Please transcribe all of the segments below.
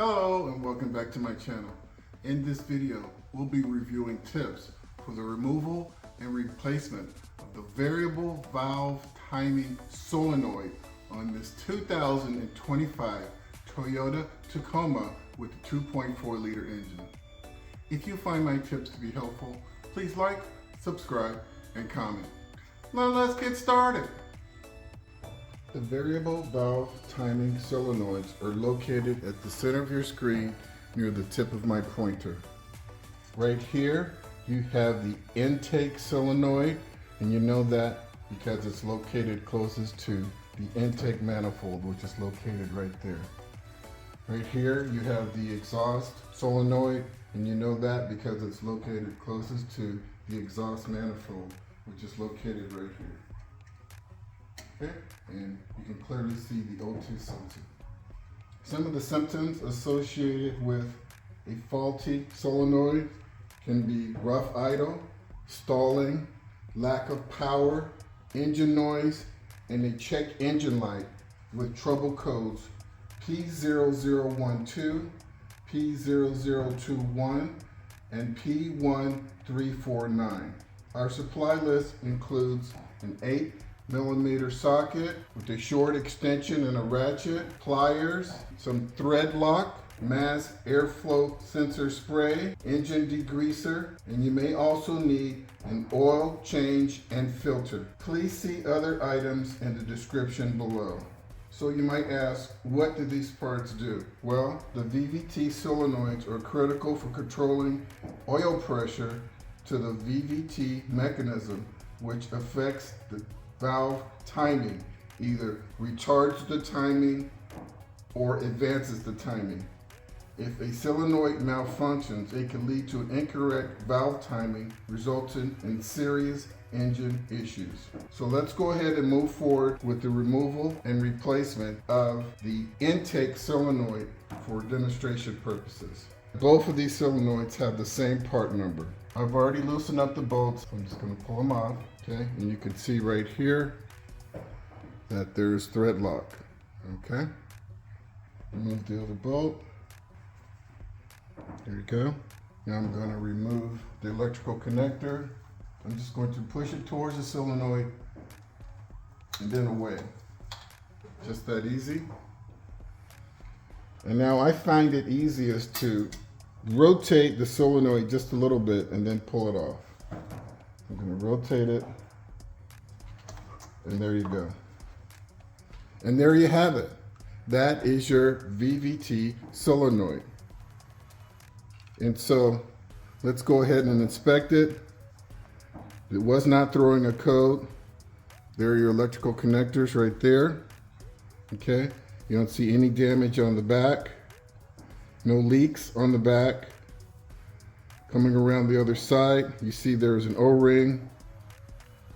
Hello and welcome back to my channel. In this video, we'll be reviewing tips for the removal and replacement of the variable valve timing solenoid on this 2025 Toyota Tacoma with a 2.4 liter engine. If you find my tips to be helpful, please like, subscribe, and comment. Now let's get started. The variable valve timing solenoids are located at the center of your screen near the tip of my pointer. Right here, you have the intake solenoid, and you know that because it's located closest to the intake manifold, which is located right there. Right here, you have the exhaust solenoid, and you know that because it's located closest to the exhaust manifold, which is located right here. Okay, and you can clearly see the O2 symptom. Some of the symptoms associated with a faulty solenoid can be rough idle, stalling, lack of power, engine noise, and a check engine light with trouble codes P0012, P0021, and P1349. Our supply list includes an 8mm socket with a short extension and a ratchet, pliers, some thread lock, M.A.F.S airflow sensor spray, engine degreaser, and you may also need an oil change and filter. Please see other items in the description below. So you might ask, what do these parts do? Well, the VVT solenoids are critical for controlling oil pressure to the VVT mechanism, which affects the valve timing, either retards the timing or advances the timing. If a solenoid malfunctions, it can lead to an incorrect valve timing, resulting in serious engine issues. So let's go ahead and move forward with the removal and replacement of the intake solenoid for demonstration purposes. Both of these solenoids have the same part number. I've already loosened up the bolts. I'm just going to pull them off, okay? And you can see right here that there's thread lock, okay? Remove the other bolt. There you go. Now I'm going to remove the electrical connector. I'm just going to push it towards the solenoid and then away. Just that easy. And now I find it easiest to rotate the solenoid just a little bit and then pull it off. I'm going to rotate it, and there you go. And there you have it. That is your VVT solenoid. And so let's go ahead and inspect it. It was not throwing a code. There are your electrical connectors right there. Okay, you don't see any damage on the back. No leaks on the back. Coming around the other side, you see there's an O-ring.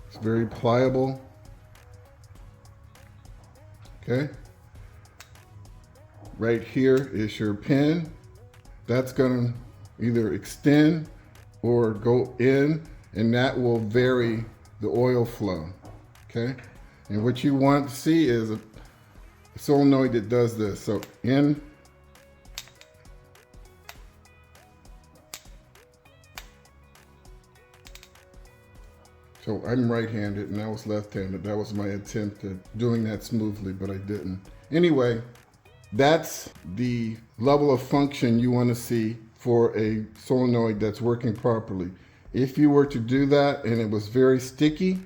It's very pliable. Okay. Right here is your pin. That's gonna either extend or go in, and that will vary the oil flow. Okay. And what you want to see is a solenoid that does this. So in, so I'm right-handed and I was left-handed. That was my attempt at doing that smoothly, but I didn't. Anyway, that's the level of function you want to see for a solenoid that's working properly. If you were to do that and it was very sticky,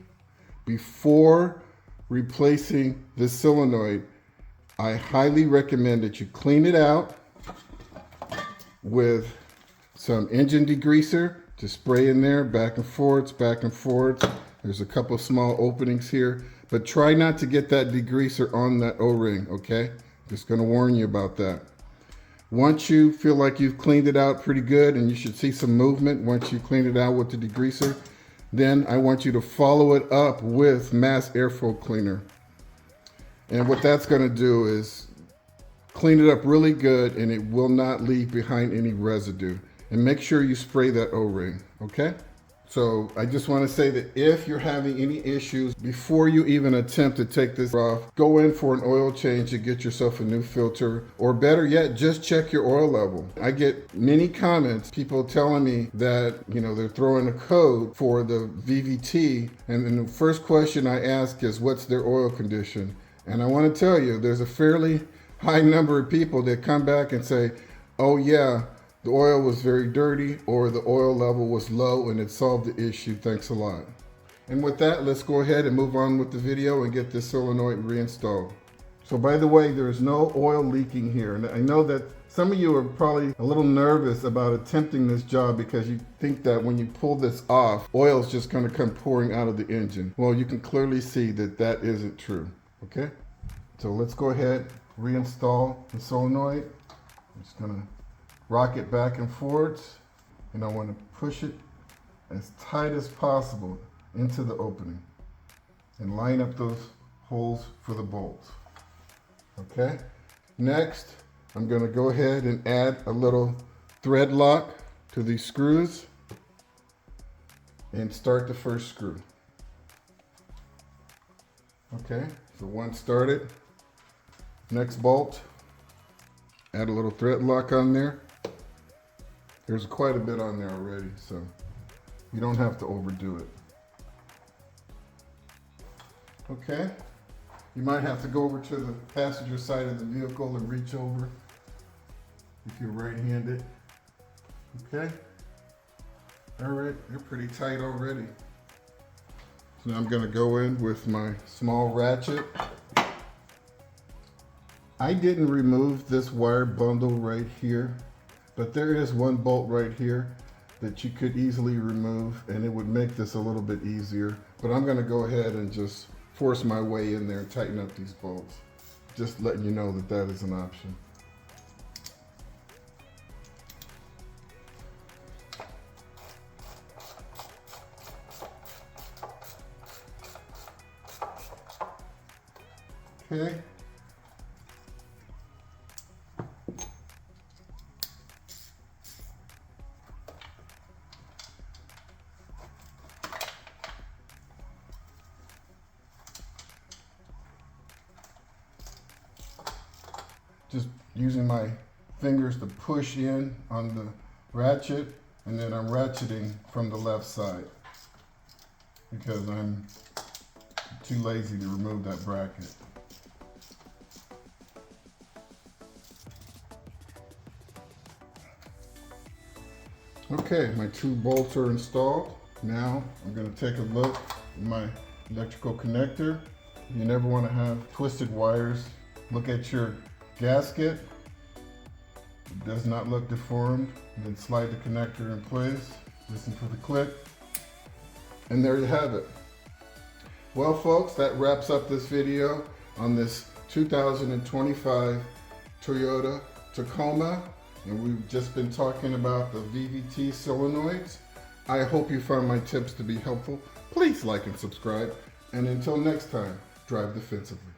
before replacing the solenoid, I highly recommend that you clean it out with some engine degreaser to spray in there, back and forth, back and forth. There's a couple of small openings here, but try not to get that degreaser on that O-ring, okay? Just gonna warn you about that. Once you feel like you've cleaned it out pretty good, and you should see some movement once you clean it out with the degreaser, then I want you to follow it up with M.A.F.S airflow cleaner. And what that's gonna do is clean it up really good, and it will not leave behind any residue. And make sure you spray that O-ring, okay? So I just want to say that if you're having any issues, before you even attempt to take this off, go in for an oil change to get yourself a new filter, or better yet, just check your oil level. I get many comments, people telling me that, you know, they're throwing a code for the VVT, and then the first question I ask is, what's their oil condition? And I want to tell you, there's a fairly high number of people that come back and say, oh yeah, the oil was very dirty, or the oil level was low and it solved the issue. Thanks a lot. And with that, let's go ahead and move on with the video and get this solenoid reinstalled. So by the way, there is no oil leaking here. And I know that some of you are probably a little nervous about attempting this job because you think that when you pull this off, oil is just going to come pouring out of the engine. Well, you can clearly see that that isn't true. Okay? So let's go ahead, reinstall the solenoid. I'm just going to rock it back and forwards, and I want to push it as tight as possible into the opening and line up those holes for the bolts. Okay, next I'm going to go ahead and add a little thread lock to these screws and start the first screw. Okay, so one started. Next bolt, add a little thread lock on there. There's quite a bit on there already, so you don't have to overdo it. Okay, you might have to go over to the passenger side of the vehicle and reach over if you're right-handed. Okay, all right, they're pretty tight already. So now I'm going to go in with my small ratchet. I didn't remove this wire bundle right here, but there is one bolt right here that you could easily remove, and it would make this a little bit easier. But I'm going to go ahead and just force my way in there and tighten up these bolts. Just letting you know that that is an option. Okay. Just using my fingers to push in on the ratchet, and then I'm ratcheting from the left side because I'm too lazy to remove that bracket. Okay, my two bolts are installed. Now I'm going to take a look at my electrical connector. You never want to have twisted wires. Look at your gasket. It does not look deformed. And then slide the connector in place. Listen for the click. And there you have it. Well folks, that wraps up this video on this 2025 Toyota Tacoma. And we've just been talking about the VVT solenoids. I hope you found my tips to be helpful. Please like and subscribe. And until next time, drive defensively.